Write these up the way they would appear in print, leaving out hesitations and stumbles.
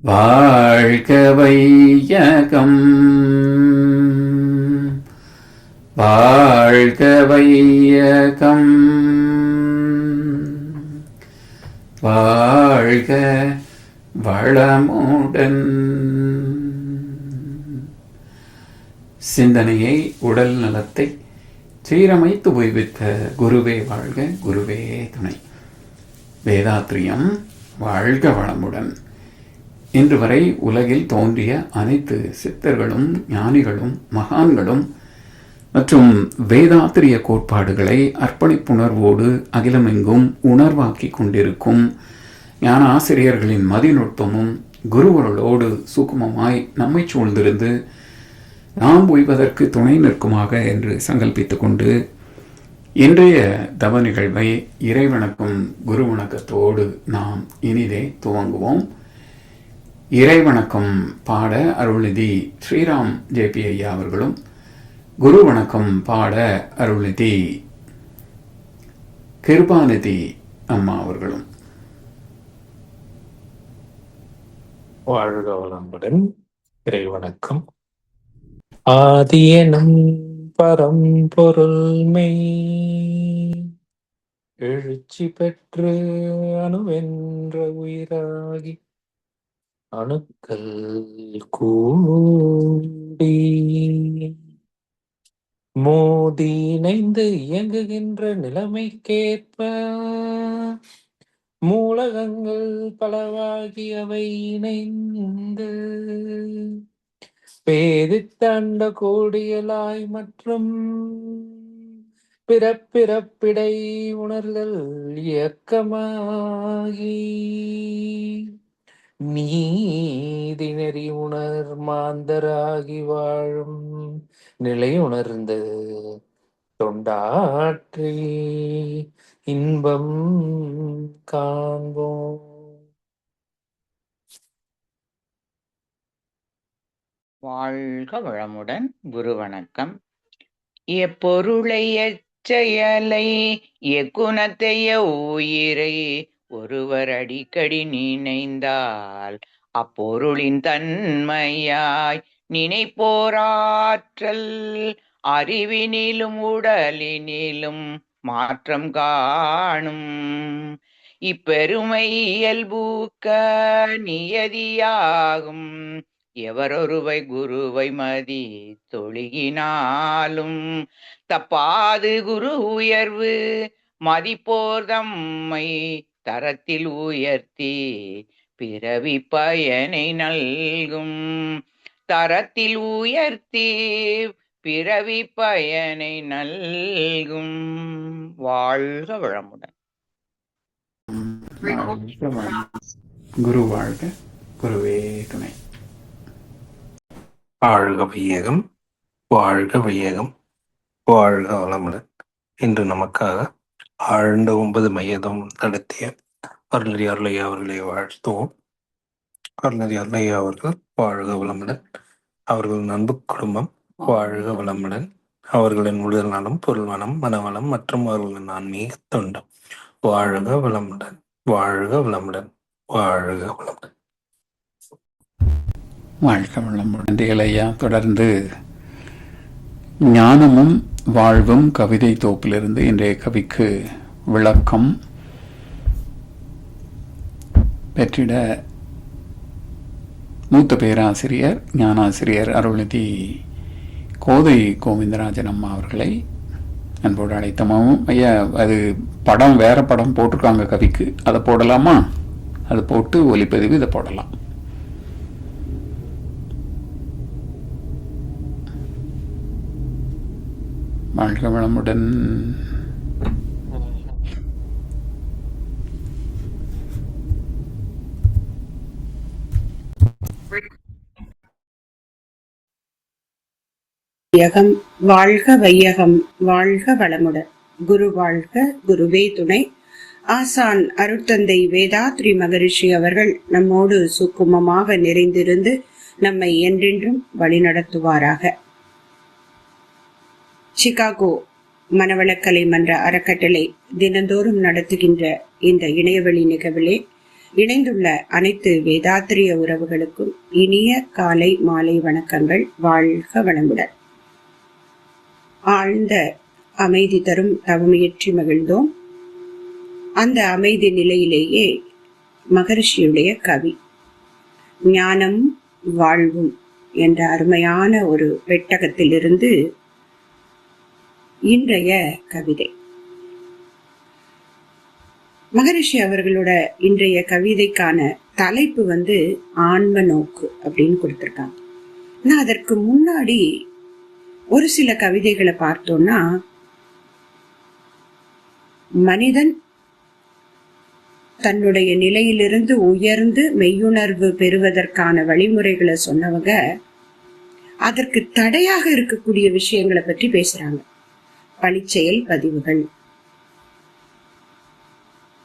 வாழ்க வையகம் வாழ்க வையகம் வாழ்க வளமுடன். சிந்தனையை, உடல் நலத்தை சீரமைத்து உய்வித்த குருவே வாழ்க, குருவே துணை. வேதாத்ரியம் வாழ்க வளமுடன். இன்று வரை உலகில் தோன்றிய அனைத்து சித்தர்களும் ஞானிகளும் மகான்களும் மற்றும் வேதாத்திரிய கோட்பாடுகளை அர்ப்பணிப்புணர்வோடு அகிலமெங்கும் உணர்வாக்கி கொண்டிருக்கும் ஞான ஆசிரியர்களின் மதிநுட்பமும் குருவர்களோடு சூக்குமமாய் நம்மை சூழ்ந்திருந்து நாம் உய்வதற்கு துணை நிற்குமாக என்று சங்கல்பித்துக் கொண்டு இன்றைய தவ நிகழ்வை இறைவணக்கம் குரு வணக்கத்தோடு நாம் இனிதே துவங்குவோம். இறைவணக்கம் பாட அருள்நிதி ஸ்ரீராம் ஜேபி ஐயா அவர்களும், குரு வணக்கம் பாட அருள்நிதி கிருபாநிதி அம்மா அவர்களும். வாழ்க வளமுடன். இறைவணக்கம். ஆதியனும் பரம்பொருள்மை எழுச்சி பெற்று அணுவென்ற உயிராகி அணுக்கள் கூடி மோதி இணைந்து இயங்குகின்ற நிலைமைக்கேற்ப மூலகங்கள் பலவாகி அவை இணைந்து பேதித்தண்ட கோடியலாய் மற்றும் பிறப்பிறப்பிடை உணர்தல் இயக்கமாகி நீதி நெறி உணர் மாந்தராகி வாழும் நிலை உணர்ந்து தொண்டாற்றி இன்பம் காண்போம். வாழ்க வளமுடன். குரு வணக்கம். எப்பொருளை எச்செயலை எக்குணத்தைய உயிரை ஒருவர் அடிக்கடி நினைந்தால் அப்பொருளின் தன்மையாய் நினைப்போராற்றல் அறிவினிலும் உடலினிலும் மாற்றம் காணும். இப்பெருமை இயல்பூக்க நியதியாகும். எவரொருவை குருவை மதி தொழுகினாலும் தப்பாது குரு உயர்வு மதிப்போர் தம்மை தரத்தில் உயர்த்தி பிறவி பயனை நல்கும். தரத்தில் உயர்த்தி பிறவி பயனை நல்கும். வாழ்க வளமுடன். குரு வாழ்க, குருவே துணை. வாழ்க வையகம், வாழ்க வையகம், வாழ்க வளமுடன். இன்று நமக்காக ஆழ்ந்த 9 மையதம் நடத்திய அருள்நெறி அருளையா அவர்களை வாழ்த்துவோம். அருள்நெறி அருளையா அவர்கள் வாழ்க வளமுடன். அவர்கள் அன்பு குடும்பம் வாழ்க வளமுடன். அவர்களின் உடல் நலம், பொருள் வளம், மனவளம் மற்றும் அவர்களின் ஆன்மீக தொண்டம் வாழ்க வளமுடன், வாழ்க வளமுடன், வாழ்க வளமுடன். வாழ்க வளமுடன். ஐயா தொடர்ந்து ஞானமும் வாழ்வும் கவிதை தொகுப்பிலிருந்து இன்றைய கவிக்கு விளக்கம் பெற்றிட மூத்த பேராசிரியர் ஞானாசிரியர் அருள்நிதி கோதை கோவிந்தராஜன் அம்மா அவர்களை அன்போடு அழைத்தமாவும். ஐயா, அது படம் வேற படம் போட்டிருக்காங்க கவிக்கு, அதை போடலாமா? அதை போட்டு ஒலிப்பதிவு இதை போடலாம். வாழ்க வளமுடன். வாழ்க வையகம், வாழ்க வளமுடன். குரு வாழ்க, குருவே துணை. ஆசான் அருட்தந்தை வேதாத்ரி மகரிஷி அவர்கள் நம்மோடு சுக்குமமாக நிறைந்திருந்து நம்மை என்றென்றும் வழிநடத்துவாராக. சிகாகோ மனவளக்கலை மன்ற அறக்கட்டளை தினந்தோறும் நடத்துகின்ற இந்த இணையவழி நிகழ்விலே இணைந்துள்ள அனைத்து வேதாத்திரிய உறவுகளுக்கும் இனிய காலை மாலை வணக்கங்கள். வாழ்க வளமுடன். ஆழ்ந்த அமைதி தரும் தவமுயற்சி மகிழ்ந்தோம். அந்த அமைதி நிலையிலேயே மகரிஷியுடைய கவி ஞானம் வாழ்வும் என்ற அருமையான ஒரு பெட்டகத்திலிருந்து இன்றைய கவிதை. மகரிஷி அவர்களோட இன்றைய கவிதைக்கான தலைப்பு ஆன்ம நோக்கு அப்படின்னு கொடுத்திருக்காங்க. ஆனா அதற்கு முன்னாடி ஒரு சில கவிதைகளை பார்த்தோம்னா, மனிதன் தன்னுடைய நிலையிலிருந்து உயர்ந்து மெய்யுணர்வு பெறுவதற்கான வழிமுறைகளை சொன்னவங்க அதற்கு தடையாக இருக்கக்கூடிய விஷயங்களை பற்றி பேசுறாங்க. பழிச்செயல் பதிவுகள்,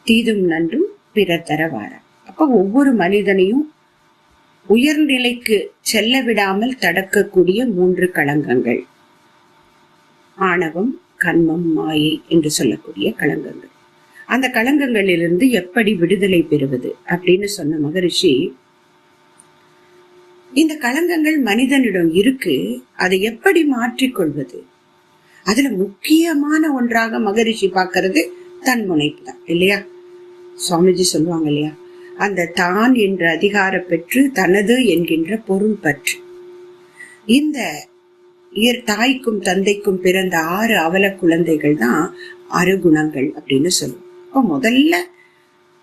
தீதும் நன்றும் பிறர் தரவார. அப்ப ஒவ்வொரு மனிதனையும் உயர்நிலைக்கு செல்ல விடாமல் தடுக்கக்கூடிய 3 களங்கங்கள்: ஆணவம், கன்மம், மாயை என்று சொல்லக்கூடிய களங்கங்கள். அந்த களங்கங்களிலிருந்து எப்படி விடுதலை பெறுவது அப்படின்னு சொன்ன மகரிஷி, இந்த களங்கங்கள் மனிதனிடம் இருக்கு, அதை எப்படி மாற்றிக்கொள்வது? அதுல முக்கியமான ஒன்றாக மகரிஷி பார்க்கிறது தன்முனைப்பு தான், இல்லையா? சுவாமிஜி சொல்லுவாங்க இல்லையா, அந்த தான் என்ற அதிகார பெற்று தனது என்கின்ற பொருள் பற்று. இந்த தாய்க்கும் தந்தைக்கும் பிறந்த 6 அவல குழந்தைகள் தான் அருகுணங்கள் அப்படின்னு சொல்லுவோம். அப்ப முதல்ல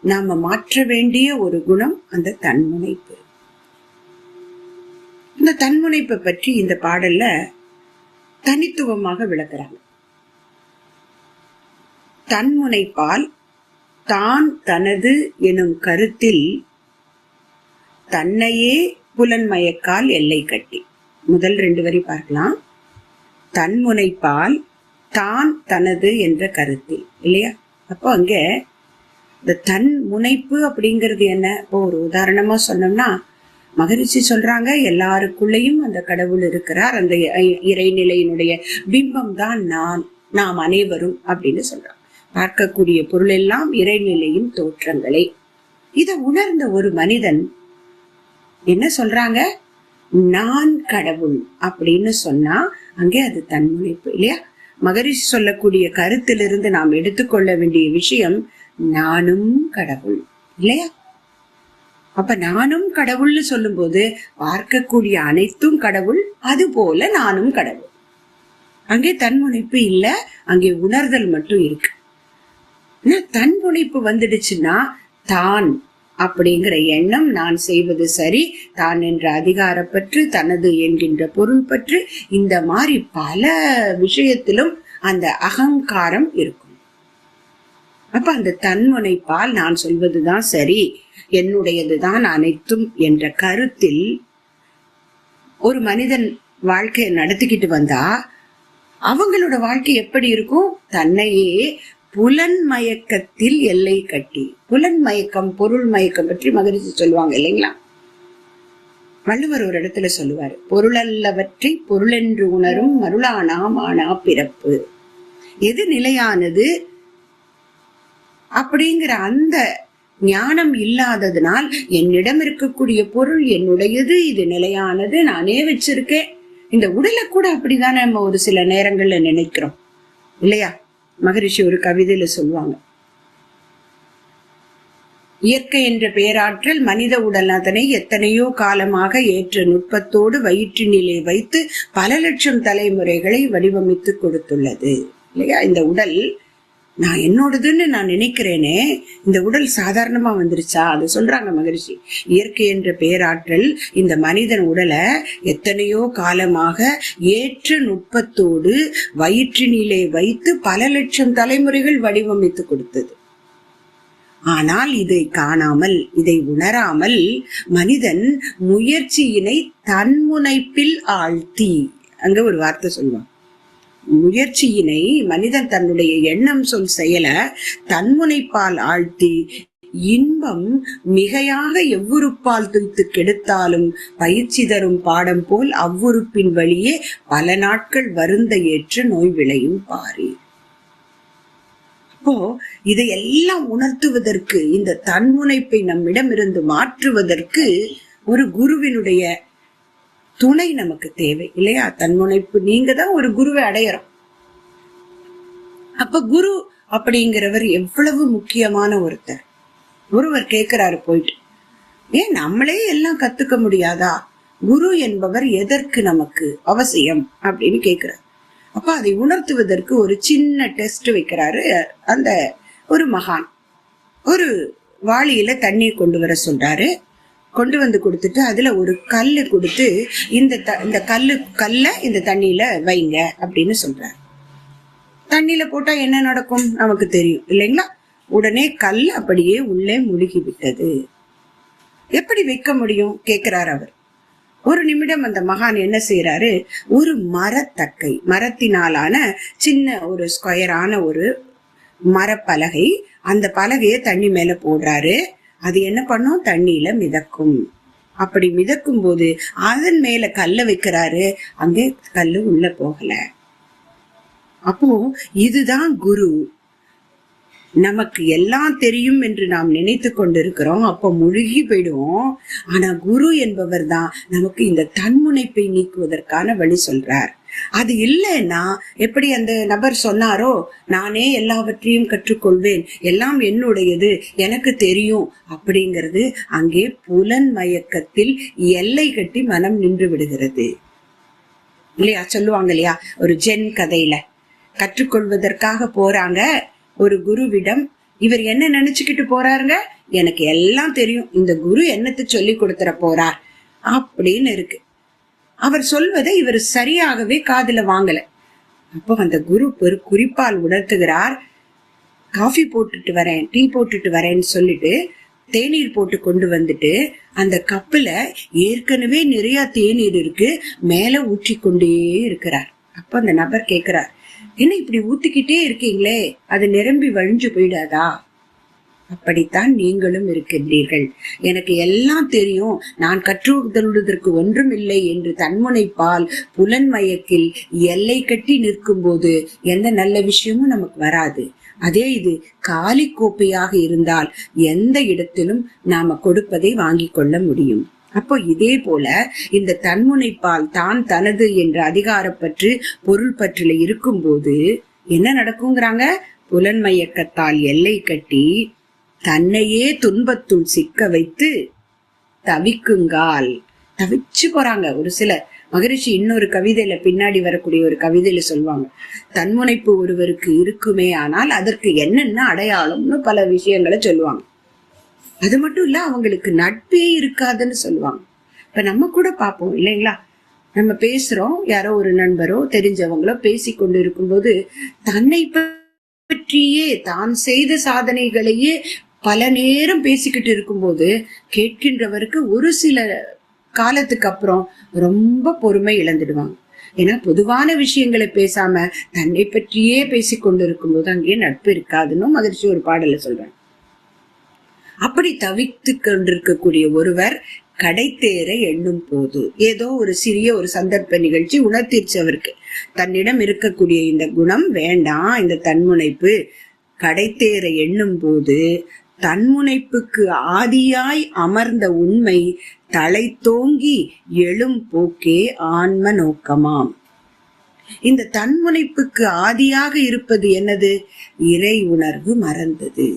நாம மாற்ற வேண்டிய ஒரு குணம் அந்த தன்முனைப்பு. இந்த தன்முனைப்பை பற்றி இந்த பாடல்ல தனித்துவமாக விளக்குறாங்க. தன்முனைப்பால் தான் தனது எனும் கருத்தில் தன்னையே புலன்மயக்கால் எல்லை கட்டி. முதல் 2 வரி பார்க்கலாம். தன்முனைப்பால் தான் தனது என்ற கருத்தில், இல்லையா? அப்போ அங்க இந்த தன் முனைப்பு அப்படிங்கிறது என்ன? இப்போ ஒரு உதாரணமா சொன்னோம்னா, மகரிஷி சொல்றாங்க, எல்லாருக்குள்ளேயும் அந்த கடவுள் இருக்கிறார், அந்த இறைநிலையினுடைய பிம்பம் தான் நாம் அனைவரும் அப்படின்னு சொல்றாங்க. பார்க்கக்கூடிய பொருள் எல்லாம் இறைநிலையின் தோற்றங்களை. இதை உணர்ந்த ஒரு மனிதன் என்ன சொல்றாங்க? நான் கடவுள் அப்படின்னு சொன்னா அங்கே அது தன்முனைப்பு, இல்லையா? மகரிஷி சொல்லக்கூடிய கருத்திலிருந்து நாம் எடுத்துக்கொள்ள வேண்டிய விஷயம் நானும் கடவுள், இல்லையா? அப்ப நானும் கடவுள்னு சொல்லும் போது பார்க்கக்கூடிய அனைத்தும் கடவுள், அது போல நானும் கடவுள். அங்கே தன்முனைப்பு இல்ல, அங்கே உணர்தல் மட்டும் இருக்கு. தன்முனைப்பு வந்துடுச்சுன்னா தான் அப்படிங்கிற எண்ணம், நான் செய்வது சரி, தான் என்ற அதிகாரப்பற்று, தனது என்கின்ற பொருள் பற்று, இந்த மாதிரி பல விஷயத்திலும் அந்த அகங்காரம் இருக்கும். அப்ப அந்த தன்முனைப்பால் நான் சொல்வதுதான் சரி, என்னுடையதுதான் அனைத்தும் என்ற கருத்தில் ஒரு மனிதன் வாழ்க்கையை நடத்திக்கிட்டு வந்தா அவங்களோட வாழ்க்கை எப்படி இருக்கும்? தன்னையே புலன் மயக்கத்தில் எல்லை கட்டி. புலன் மயக்கம், பொருள் மயக்கம் பற்றி மகரிஷி சொல்லுவாங்க இல்லைங்களா? வள்ளுவர் ஒரு இடத்துல சொல்லுவாரு, பொருளல்லவற்றை பொருளென்று உணரும் மருளானா மானா பிறப்பு. எது நிலையானது அப்படிங்கிற அந்த ஞானம் இல்லாததுனால் என்னிடம் இருக்கக்கூடிய பொருள் என்னுடையது, இது நிலையானது, நானே வச்சிருக்கேன். இந்த உடலை கூட அப்படிதானே நம்ம ஒரு சில நேரங்கள்ல நினைக்கிறோம், இல்லையா? மகரிஷி ஒரு கவிதையில சொல்லுவாங்க, இயற்கை என்ற பேராற்றல் மனித உடல் அதனை எத்தனையோ காலமாக ஏற்ற நுட்பத்தோடு வயிற்றினிலே வைத்து பல லட்சம் தலைமுறைகளை வடிவமைத்து கொடுத்துள்ளது, இல்லையா? இந்த உடல் நான் என்னோடதுன்னு நான் நினைக்கிறேனே, இந்த உடல் சாதாரணமா வந்துருச்சா? அது சொல்றாங்க மகரிஷி. இயற்கை என்ற பேராற்றல் இந்த மனிதன் உடலை எத்தனையோ காலமாக ஏற்ற நுட்பத்தோடு வயிற்றினிலே வைத்து பல லட்சம் தலைமுறைகள் வடிவமைத்து கொடுத்தது. ஆனால் இதை காணாமல், இதை உணராமல் மனிதன் முயற்சியினை தன்முனைப்பில் ஆழ்த்தி, அங்க ஒரு வார்த்தை சொல்லுவான், முயற்சியினை மனிதன் தன்னுடைய எண்ணம் சொல் செயல தன்முனைப்பால் ஆழ்த்தி இன்பம் மிகையாக எவ்வுறுப்பால் துய்த்து கெடுத்தாலும் பயிற்சி தரும் பாடம் போல் அவ்வுறுப்பின் வழியே பல நாட்கள் வருந்த ஏற்று நோய் விளையும் பாரி. அப்போ இதையெல்லாம் உணர்த்துவதற்கு, இந்த தன்முனைப்பை நம்மிடமிருந்து மாற்றுவதற்கு ஒரு குருவினுடைய துணை நமக்கு தேவை இல்லையா? தன்முனைப்பு நீங்க தான் ஒரு குருவை அடையறோம். அப்ப குரு அப்படிங்கிறவர் எவ்வளவு முக்கியமான ஒருத்தர். ஒருவர் கேட்கிறாரு போயிட்டு, ஏன் நம்மளே எல்லாம் கத்துக்க முடியாதா? குரு என்பவர் எதற்கு நமக்கு அவசியம் அப்படின்னு கேட்கிறார். அப்ப அதை உணர்த்துவதற்கு ஒரு சின்ன டெஸ்ட் வைக்கிறாரு அந்த ஒரு மகான். ஒரு வாளியில தண்ணீர் கொண்டு வர சொல்றாரு. கொண்டு வந்து கொடுத்துட்டு அதுல ஒரு கல்லு கொடுத்து இந்த கல்ல இந்த தண்ணியில வைங்க அப்படின்னு சொல்றாரு. தண்ணியில போட்டா என்ன நடக்கும் நமக்கு தெரியும் இல்லைங்களா? உடனே கல் அப்படியே உள்ளே முழுகி விட்டது. எப்படி வைக்க முடியும் கேட்கிறார் அவர். ஒரு நிமிடம் அந்த மகான் என்ன செய்யறாரு, ஒரு மரத்தக்கை, மரத்தினாலான சின்ன ஒரு ஸ்கொயரான ஒரு மரப்பலகை, அந்த பலகையை தண்ணி மேல போடுறாரு. அது என்ன பண்ணும், தண்ணியில மிதக்கும். அப்படி மிதக்கும் போது அதன் மேல கல்ல வைக்கிறாரு. அங்கே கல்லு உள்ள போகல. அப்போ இதுதான் குரு. நமக்கு எல்லாம் தெரியும் என்று நாம் நினைத்து கொண்டிருக்கிறோம், அப்ப முழுகி போயிடுவோம். ஆனா குரு என்பவர் தான் நமக்கு இந்த தன்முனைப்பை நீக்குவதற்கான வழி சொல்றார். அது இல்லைன்னா எப்படி அந்த நபர் சொன்னாரோ, நானே எல்லாவற்றையும் கற்றுக்கொள்வேன், எல்லாம் என்னுடையது, எனக்கு தெரியும் அப்படிங்கிறது அங்கே புலன் மயக்கத்தில் எல்லை கட்டி மனம் நின்று விடுகிறது இல்லையா? சொல்லுவாங்க இல்லையா, ஒரு ஜென் கதையில கற்றுக்கொள்வதற்காக போறாங்க ஒரு குருவிடம். இவர் என்ன நினைச்சுக்கிட்டு போறாருங்க, எனக்கு எல்லாம் தெரியும், இந்த குரு என்னத்தை சொல்லி கொடுத்துற போறார் அப்படின்னு இருக்கு. அவர் சொல்வதை இவர் சரியாகவே காதுல வாங்கல. அப்போ அந்த குரு ஒரு குறிப்பால் உணர்த்துகிறார். காஃபி போட்டுட்டு வரேன், டீ போட்டுட்டு வரேன்னு சொல்லிட்டு தேநீர் போட்டு கொண்டு வந்துட்டு அந்த கப்புல ஏற்கனவே நிறைய தேநீர் இருக்கு, மேல ஊற்றி கொண்டே இருக்கிறார். அப்ப அந்த நபர் கேட்கிறார், என்ன இப்படி ஊத்திக்கிட்டே இருக்கீங்களே, அது நிரம்பி வழிஞ்சு போயிடாதா? அப்படித்தான் நீங்களும் இருக்கின்றீர்கள். எனக்கு எல்லாம் தெரியும், நான் கற்றுக்கொள்வதற்கு ஒன்றும் இல்லை என்று தன்முனைப்பால் புலன்மயக்கில் எல்லை கட்டி நிற்கும் போது எந்த நல்ல விஷயமும் நமக்கு வராது. அதே இது காலி கோப்பையாக இருந்தால் எந்த இடத்திலும் நாம கொடுப்பதை வாங்கி கொள்ள முடியும். அப்போ இதே போல இந்த தன்முனைப்பால் தான் தனது என்ற அதிகாரப்பற்று பொருள் பற்றில இருக்கும் போது என்ன நடக்குங்கிறாங்க, புலன்மயக்கத்தால் எல்லை கட்டி தன்னையே துன்பத்துள் சிக்க வைத்து தவிக்குங்கால் தவிச்சு போறாங்க ஒரு சிலர். மகரிஷி இன்னொரு கவிதையில பின்னாடி வரக்கூடிய ஒரு கவிதையில சொல்லுவாங்க, தன்முனைப்பு ஒருவருக்கு இருக்குமே ஆனால் அதற்கு என்னென்ன அடையாளம்னு பல விஷயங்களை சொல்லுவாங்க. அது மட்டும் இல்ல, அவங்களுக்கு நட்பே இருக்காதுன்னு சொல்லுவாங்க. இப்ப நம்ம கூட பாப்போம் இல்லைங்களா, நம்ம பேசுறோம், யாரோ ஒரு நண்பரோ தெரிஞ்சவங்களோ பேசி கொண்டு இருக்கும்போது தன்னை பற்றியே தான் செய்த சாதனைகளையே பல நேரம் பேசிக்கிட்டு இருக்கும்போது கேட்கின்றவருக்கு ஒரு சில காலத்துக்கு அப்புறம் ரொம்ப பொறுமை இழந்துடுவாங்க. ஏன்னா பொதுவான விஷயங்களை பேசாம தன்னை பற்றியே பேசி கொண்டு இருக்கும் போது அங்கே நட்பு இருக்காதுன்னு மகிழ்ச்சி ஒரு பாடல சொல்றேன். அப்படி தவித்து கொண்டிருக்கக்கூடிய ஒருவர் கடைத்தேற எண்ணும் போது ஏதோ ஒரு சிறிய ஒரு சந்தர்ப்ப நிகழ்ச்சி உணர்த்திருச்சு அவருக்கு, தன்னிடம் இருக்கக்கூடிய இந்த குணம் வேண்டாம், இந்த தன்முனைப்பு. கடைத்தேற எண்ணும் போது தன்முனைப்புக்கு ஆதியாய் அமர்ந்த உண்மை தலை தோங்கி எழும் போக்கே ஆன்ம நோக்கமாம். இந்த தன்முனைப்புக்கு ஆதியாக இருப்பது என்னது, இறை உணர்வு மறந்தது.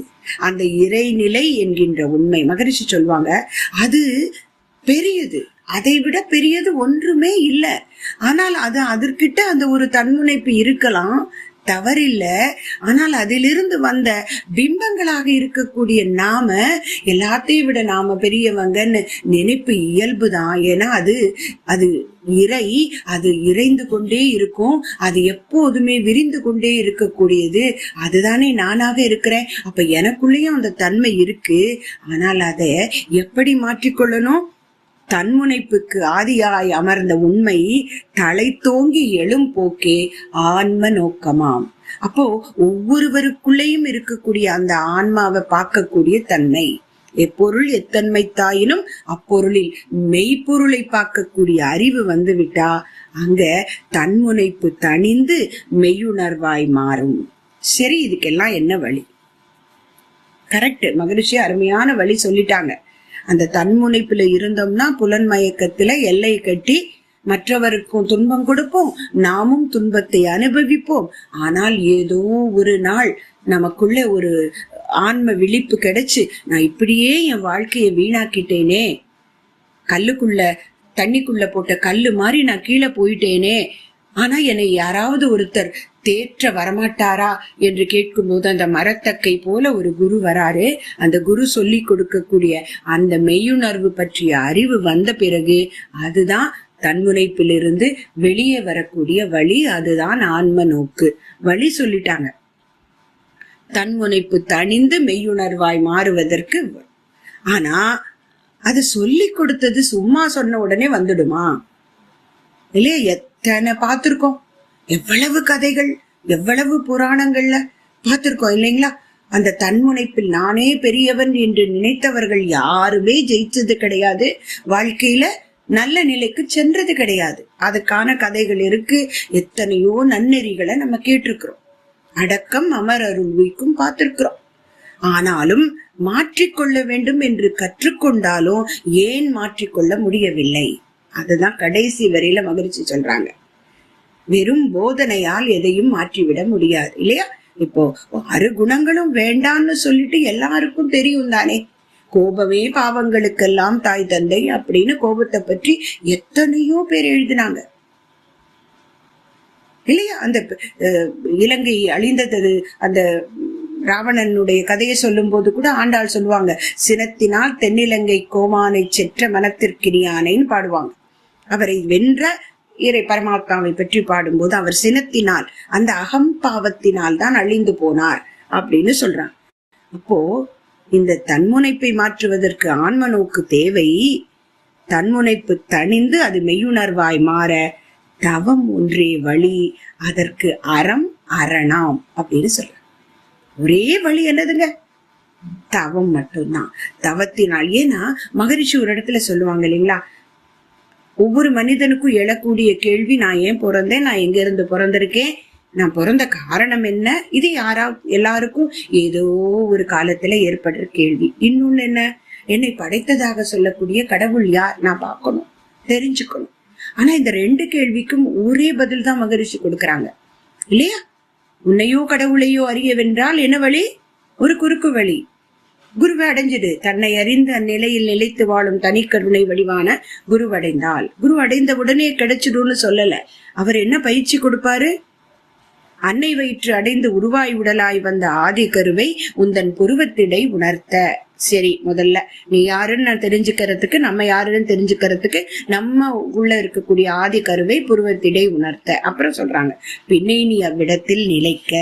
அந்த இறைநிலை என்கின்ற உண்மை மகரிஷி சொல்வாங்க, அது பெரியது, அதை விட பெரியது ஒன்றுமே இல்லை. ஆனால் அது அதற்கிட்ட அந்த ஒரு தன்முனைப்பு இருக்கலாம், தவறில்ல. ஆனால் அதிலிருந்து வந்த பிம்பங்களாக இருக்கக்கூடிய நாம எல்லாத்தையும் விட நாம பெரியவங்கன்னு நினைப்பு இயல்புதான். ஏன்னா அது இறை, அது இறைந்து கொண்டே இருக்கும், அது எப்போதுமே விரிந்து கொண்டே இருக்கக்கூடியது. அதுதானே நானாக இருக்கிறேன். அப்ப எனக்குள்ளேயும் அந்த தன்மை இருக்கு. ஆனால் அதை எப்படி மாற்றிக்கொள்ளணும், தன்முனைப்புக்கு ஆதியாய் அமர்ந்த உண்மை தலை தோங்கி எழும் போக்கே ஆன்ம நோக்கமாம். அப்போ ஒவ்வொருவருக்குள்ளேயும் இருக்கக்கூடிய அந்த ஆன்மாவை பார்க்கக்கூடிய தன்மை, எப்பொருள் எத்தன்மை தாயினும் அப்பொருளில் மெய்ப்பொருளை பார்க்கக்கூடிய அறிவு வந்து விட்டா அங்க தன்முனைப்பு தணிந்து மெய்யுணர்வாய் மாறும். சரி, இதுக்கெல்லாம் என்ன வழி? கரெக்ட், மகரிஷி அருமையான வழி சொல்லிட்டாங்க. அந்த தன்முனைப்புல இருந்தோம்னா புலன் மயக்கத்துல எல்லை கட்டி மற்றவருக்கும் துன்பம் கொடுப்போம், நாமும் துன்பத்தை அனுபவிப்போம். ஆனால் ஏதோ ஒரு நாள் நமக்குள்ள ஒரு ஆன்ம விழிப்பு கிடைச்சு, நான் இப்படியே என் வாழ்க்கைய வீணாக்கிட்டேனே, கல்லுக்குள்ள தண்ணிக்குள்ள போட்ட கல்லு மாதிரி நான் கீழே போயிட்டேனே, ஆனா என்னை யாராவது ஒருத்தர் தேற்ற வரமாட்டாரா என்று கேட்கும் போது அந்த மரத்தக்கை போல ஒரு குரு வராரு. அந்த குரு சொல்லி கொடுக்கக்கூடிய அந்த மெய்யுணர்வு பற்றிய அறிவு வந்த பிறகு அதுதான் தன்முனைப்பிலிருந்து வெளியே வரக்கூடிய வழி. அதுதான் ஆன்ம நோக்கு வழி சொல்லிட்டாங்க. தன்முனைப்பு தணிந்து மெய்யுணர்வாய் மாறுவதற்கு. ஆனா அது சொல்லி கொடுத்தது சும்மா சொன்ன உடனே வந்துடுமா? இல்லையா? எத்தனை பார்த்திருக்கோம், எவ்வளவு கதைகள், எவ்வளவு புராணங்கள்ல பார்த்திருக்கோம் இல்லைங்களா? அந்த தன்முனைப்பில் நானே பெரியவன் என்று நினைத்தவர்கள் யாருமே ஜெயிச்சது கிடையாது, வாழ்க்கையில நல்ல நிலைக்கு சென்றது கிடையாது. அதுக்கான கதைகள் இருக்கு. எத்தனையோ நன்னெறிகளை நம்ம கேட்டிருக்கிறோம், அடக்கம் அமர் அருள்விக்கும் பார்த்திருக்கிறோம். ஆனாலும் மாற்றிக்கொள்ள வேண்டும் என்று கற்றுக்கொண்டாலும் ஏன் மாற்றிக்கொள்ள முடியவில்லை? அதுதான் கடைசி வரையில மகிழ்ச்சி சொல்றாங்க. வெறும் போதனையால் எதையும் மாற்றிவிட முடியாது இல்லையா? இப்போ 6 குணங்களும் வேண்டான்னு சொல்லிட்டு எல்லாருக்கும் தெரியும் தானே. கோபமே பாவங்களுக்கெல்லாம் தாய் தந்தை அப்படின்னு கோபத்தை பற்றி எத்தனையோ பேர் எழுதினாங்க இல்லையா? அந்த இலங்கை அழிந்தது, அந்த ராவணனுடைய கதையை சொல்லும் போது கூட ஆண்டாள் சொல்லுவாங்க, சினத்தினால் தென்னிலங்கை கோமானை செற்ற மனத்திற்கினியானைன்னு பாடுவாங்க. அவரை வென்ற இறை பரமாத்மாவை பற்றி பாடும்போது அவர் சினத்தினால், அந்த அகம்பாவத்தினால் தான் அழிந்து போனார் அப்படின்னு சொல்றாங்க. அப்போ இந்த தன்முனைப்பை மாற்றுவதற்கு ஆன்ம நோக்கு தேவை. தன்முனைப்பு தணிந்து அது மெய்யுணர்வாய் மாற தவம் ஒன்றே வழி, அதற்கு அறம் அரணாம் அப்படின்னு சொல்ற. ஒரே வழி என்னதுங்க? தவம் மட்டும்தான். தவத்தினால். ஏன்னா மகரிஷி ஒரு இடத்துல சொல்லுவாங்க இல்லைங்களா, ஒவ்வொரு மனிதனுக்கும் எழக்கூடிய கேள்வி, நான் ஏன் பிறந்தேன், நான் எங்க இருந்து பிறந்திருக்கேன், நான் பிறந்த காரணம் என்ன? இது எல்லாருக்கும் ஏதோ ஒரு காலத்துல ஏற்படுற கேள்வி. இன்னொன்னு என்ன, என்னை படைத்ததாக சொல்லக்கூடிய கடவுள் யார், நான் பார்க்கணும், தெரிஞ்சுக்கணும். ஆனா இந்த 2 கேள்விக்கும் ஒரே பதில் தான் மகரிஷி கொடுக்கறாங்க இல்லையா? உன்னையோ கடவுளையோ அறியவென்றால் என்ன வழி? ஒரு குறுக்கு வழி. குருவை அடைஞ்சிடு. தன்னை அறிந்து அந்நிலையில் நிலைத்து வாழும் தனி கருணை வடிவான குருவடைந்தால், குரு அடைந்த உடனே கிடைச்சிடும்னு சொல்லல. அவர் என்ன பயிற்சி கொடுப்பாரு? அன்னை வயிற்று அடைந்து உருவாய் உடலாய் வந்த ஆதி கருவை உந்தன் புருவத்திடை உணர்த்த. சரி, முதல்ல நீ யாருன்னு நான் தெரிஞ்சுக்கிறதுக்கு, நம்ம யாருன்னு தெரிஞ்சுக்கிறதுக்கு நம்ம உள்ள இருக்கக்கூடிய ஆதி கருவை புருவத்திடை உணர்த்த. அப்புறம் சொல்றாங்க, பின்னை நீ அவ்விடத்தில் நிலைக்க.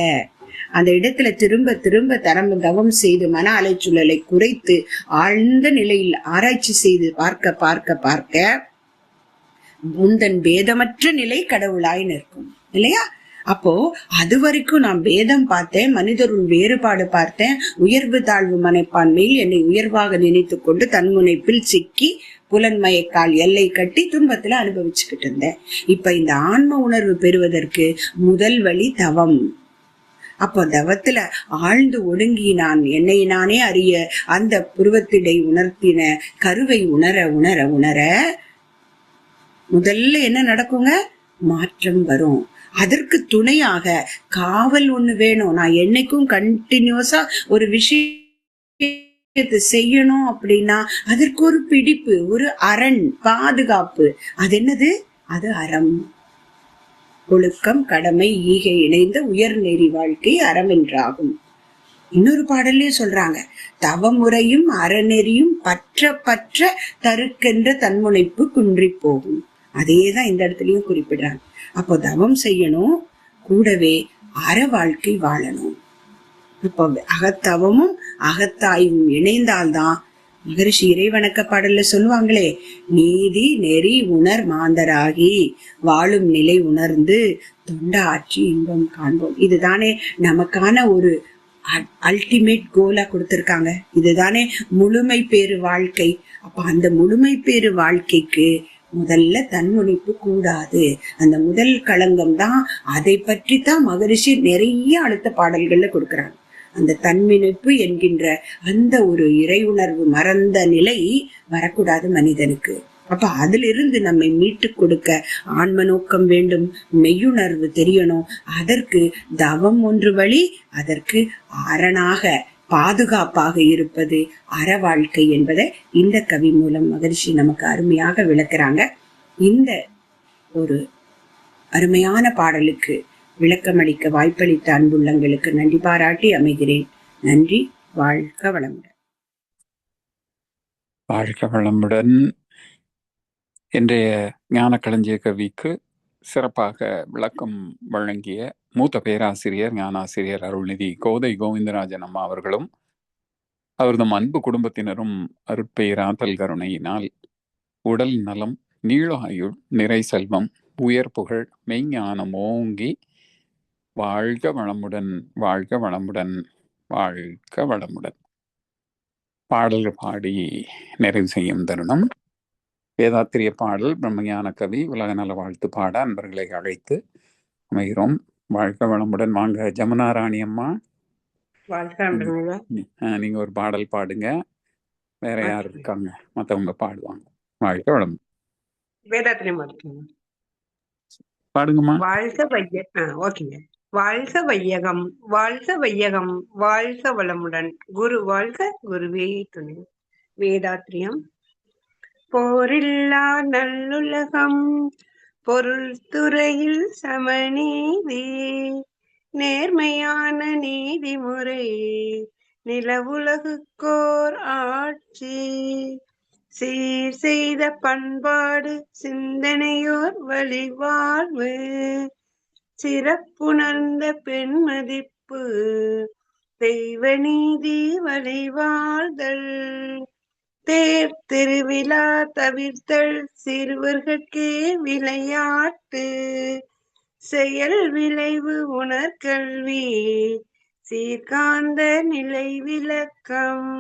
அந்த இடத்துல திரும்ப திரும்ப தவம் செய்து மன அலைச்சூழலை குறைத்து ஆழ்ந்த நிலையில் ஆராய்ச்சி செய்து பார்க்க பார்க்க பார்க்க உந்தன் பேதமற்ற நிலை கடவுளாய் நிற்கும் இல்லையா? அப்போ அது வரைக்கும் நான் பேதம் பார்த்தேன், மனிதருள் வேறுபாடு பார்த்தேன், உயர்வு தாழ்வு மனைப்பான்மையில் என்னை உயர்வாக நினைத்து கொண்டு தன்முனைப்பில் சிக்கி புலன்மயக்கால் எல்லை கட்டி துன்பத்துல அனுபவிச்சுக்கிட்டு இருந்தேன். இப்ப இந்த ஆன்ம உணர்வு பெறுவதற்கு முதல் வழி தவம். அப்போ தவத்துல ஆழ்ந்து ஒடுங்கி நான் என்னை நானே அறிய அந்த புருவத்திடை உணர்த்தின கருவை உணர உணர உணர முதல்ல என்ன நடக்குங்க? மாற்றம் வரும். அதற்கு துணையாக காவல் ஒண்ணு வேணும். நான் என்னைக்கும் கண்டினியூஸா ஒரு விஷயத்தை செய்யணும் அப்படின்னா அதற்கு ஒரு பிடிப்பு, ஒரு அரண், பாதுகாப்பு. அது என்னது? அது அறம். ஒழுக்கம், கடமை, ஈகை இணைந்த உயர்நெறி வாழ்க்கை அறம் என்றாகும். இன்னொரு பாடல்லே சொல்றாங்க, தவமுறையும் அறநெறியும் பற்ற பற்ற தருக்கென்ற தன்முனைப்பு குன்றி போகும். அதேதான் இந்த இடத்துலயும் குறிப்பிடுறாங்க. அப்போ தவம் செய்யணும், கூடவே அற வாழ்க்கை வாழணும். இப்போ அகத்தவமும் அகத்தாயும் இணைந்தால்தான் மகரிஷி இறைவணக்க பாடல்ல சொல்லுவாங்களே, நீதி நெறி உணர் மாந்தராகி வாழும் நிலை உணர்ந்து தொண்ட ஆட்சி இன்பம் காண்போம். இதுதானே நமக்கான ஒரு அல்டிமேட் கோலா கொடுத்திருக்காங்க. இதுதானே முழுமை பேறு வாழ்க்கை. அப்ப அந்த முழுமை பேறு வாழ்க்கைக்கு முதல்ல தன்முனைப்பு கூடாது. அந்த முதல் களங்கம் தான். அதை பற்றி தான் மகரிஷி நிறைய அடுத்த பாடல்கள்ல கொடுக்கறாங்க. அந்த தன்முனைப்பு என்கின்ற அந்த ஒரு இறை உணர்வு மறந்த நிலை வரக்கூடாது மனிதனுக்கு. அப்ப அதிலிருந்து நம்மை மீட்டு கொடுக்க ஆன்ம நோக்கம் வேண்டும், மெய்யுணர்வு தெரியணும். அதற்கு தவம் ஒன்று வழி, அதற்கு அரணாக பாதுகாப்பாக இருப்பது அற வாழ்க்கை என்பதை இந்த கவி மூலம் மகரிஷி நமக்கு அருமையாக விளக்குறாங்க. இந்த ஒரு அருமையான பாடலுக்கு விளக்கமளிக்க வாய்ப்பளித்த அன்புள்ளங்களுக்கு நன்றி பாராட்டி அமைகிறேன். நன்றி. வாழ்க வளமுடன். வாழ்க வளமுடன். இன்றைய ஞான களஞ்சிய கவிக்கு சிறப்பாக விளக்கம் வழங்கிய மூத்த பேராசிரியர் ஞானாசிரியர் அருள்நிதி கோதை கோவிந்தராஜன் அம்மா அவர்களும் அவரது அன்பு குடும்பத்தினரும் அருட்பெயராத்தல் கருணையினால் உடல் நலம், நீளாயுள், நிறை செல்வம், உயர் புகழ், மெய்ஞானம் ஓங்கி வாழ்க வளமுடன், வாழ்க வளமுடன், வாழ்க வளமுடன். பாடல்கள் பாடி நிறைவு செய்யும் தருணம். வேதாத்திரிய பாடல் பிரம்மஞான கவி உலக நல வாழ்த்து பாட அன்பர்களை அழைத்து அமைகிறோம். வாழ்க வளமுடன். வாங்க ஜமுனா ராணி அம்மா, நீங்க ஒரு பாடல் பாடுங்க. வேற யார் இருக்காங்க? மத்தவங்க பாடுவாங்க. வாழ்க வளம். வேதாத்திரியம் பாடுங்கம்மா. ஓகேங்க. வாழ்க வையகம், வாழ்க வையகம், வாழ்க வளமுடன். குரு வாழ்க, குருவே துணை. வேதாத்திரியம். போரில்லா நல்லுலகம், பொருள் துறையில் சமநீதி, நேர்மையான நீதிமுறை, நிலவுலகுக்கோர் ஆட்சி, சீர் செய்த பண்பாடு, சிந்தனையோர் வழிவாழ்வு, சிறப்புணர்ந்த பெண்மதிப்பு, தெய்வ நீதி வழிவாழ்தல், தேர் திருவிழா தவிர்த்தல், சிறுவர்கட்கே விளையாட்டு, செயல் விளைவு உணர்கல்வி, சீர்காந்த நிலை விளக்கம்,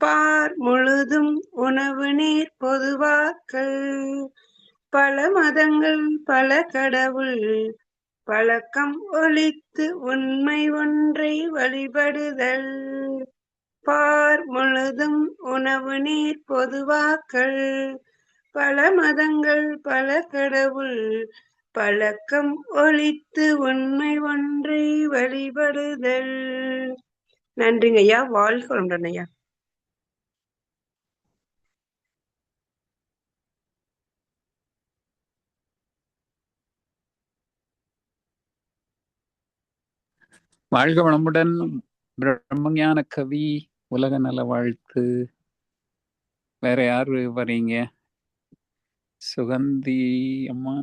பார் முழுதும் உணவு நீர் பொதுவாக்கல், பல மதங்கள் பல கடவுள் பழக்கம் ஒழித்து உண்மை ஒன்றை வழிபடுதல், பார் முழுதும் உணவு நீர் பொதுவாக்கல், பல மதங்கள் பல கடவுள் பழக்கம் ஒழித்து உண்மை ஒன்றை வழிபடுதல். நன்றிங்க ஐயா. வாழ்க வளமுடன் ஐயா. வாழ்க வளமுடன். பிரம்மஞான கவி உலக நல வாழ்த்து. வேற யாரு வரீங்க? சுகந்தி அம்மா,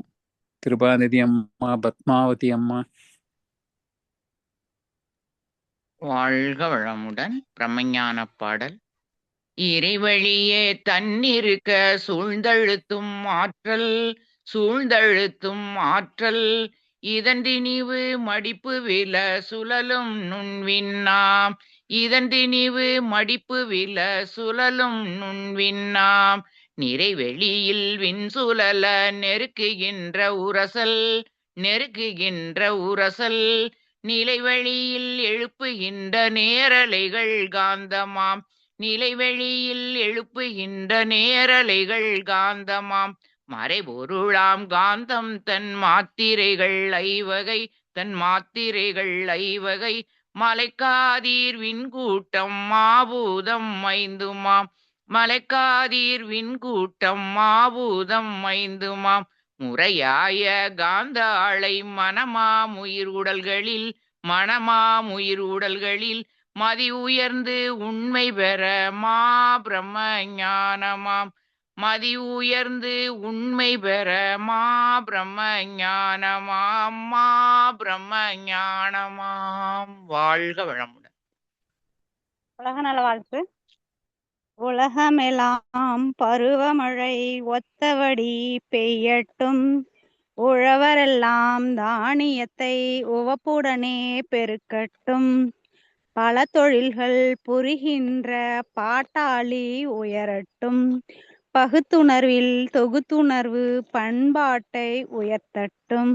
கிருபாநிதி அம்மா, பத்மாவதி அம்மா. வாழ்க வளமுடன். பிரம்மஞான பாடல். இறைவழியே தன்னிருக்க சூழ்ந்தழுத்தும் ஆற்றல், சூழ்ந்தழுத்தும் ஆற்றல், இதன் திணிவு மடிப்பு வில சுழலும் நுண்விண்ணாம், இதன் திணிவு மடிப்பு வில சுழலும் நுண்விண்ணாம், நிறைவெளியில் விண்சுழல நெருக்குகின்ற உரசல், நெருக்குகின்ற உரசல், நிலைவெளியில் எழுப்புகின்ற நேரலைகள் காந்தமாம், நிலைவெளியில் எழுப்புகின்ற நேரலைகள் காந்தமாம், மறைபொருளாம் காந்தம் தன் மாத்திரைகள் ஐவகை, தன் மாத்திரைகள் ஐவகை, மலைக்காதீர் விண்கூட்டம் மாபூதம் ஐந்துமாம், மலைக்காதீர் விண்கூட்டம் மாபூதம் ஐந்துமாம், முறையாய காந்த ஆளை மனமாம் உயிர் உடல்களில், மனமாம் உயிர் உடல்களில் மதி உயர்ந்து உண்மை பெற மா பிரம்ம ஞானமாம், மதி உயர்ந்து உண்மை பெற மா பிரம்ம ஞானமாம், மா பிரம்ம ஞானமாம். வாழ்க வளமுடன். உலக நல வாழ்த்து. உலகமெல்லாம் பருவமழை ஒத்தபடி பெய்யட்டும், உழவரெல்லாம் தானியத்தை உவப்புடனே பெருக்கட்டும், பல தொழில்கள் புரிகின்ற பாட்டாளி உயரட்டும், பகுத்துணர்வில் தொகுத்துணர்வு பண்பாட்டை உயர்த்தட்டும்.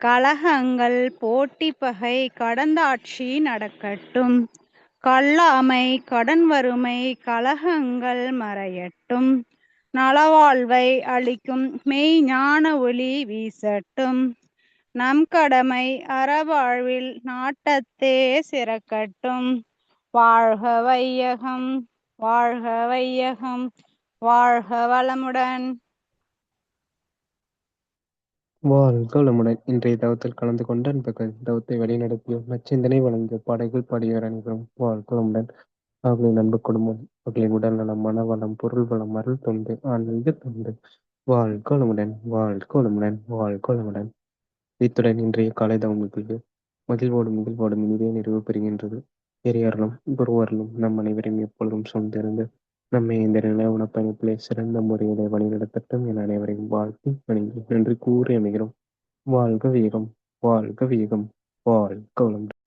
கலகங்கள் போட்டி பகை கடந்தாட்சி நடக்கட்டும். கல்லாமை கடன் வறுமை கலகங்கள் மறையட்டும். நலவாழ்வை அளிக்கும் மெய்ஞான ஒளி வீசட்டும். நம் கடமை அறவாழ்வில் நாட்டத்தே சிறக்கட்டும். வாழ்க வையகம், வாழ்க வையகம், வாழ்க வளமுடன். வாழ்க வளமுடன். இன்றைய தவத்தில் கலந்து கொண்ட அன்பர்கள், தவத்தை வழிநடத்திய நச்சிந்தனை வழங்கிய பாடல்கள் பாடியவர் அனைவரும் வாழ்க வளமுடன். அவர்களின் அன்பு குடும்பம், அவர்களின் உடல் நலம், மனவளம், பொருள் வளம், அருள் தொண்டு, ஆன்மீக தொண்டு, வாழ்க வளமுடன், வாழ்க வளமுடன், வாழ்க வளமுடன். இத்துடன் இன்றைய காலை தவம் நிகழ்வு மகிழ்வோடும் இனிதே நிறைவு பெறுகின்றது. பெரியார்களும் குருவர்களும் நம் அனைவரையும் எப்பொழுதும் சூழ்ந்திருந்து நம்மை இந்த நிலவுண பயணத்திலே சிறந்த முறையிலே வழிநடத்தட்டும் என அனைவரையும் வாழ்த்தி வணங்கி நன்றி கூறி அமைகிறோம். வாழ்க வேகம், வாழ்க வேகம், வாழ்க வளமுடன்.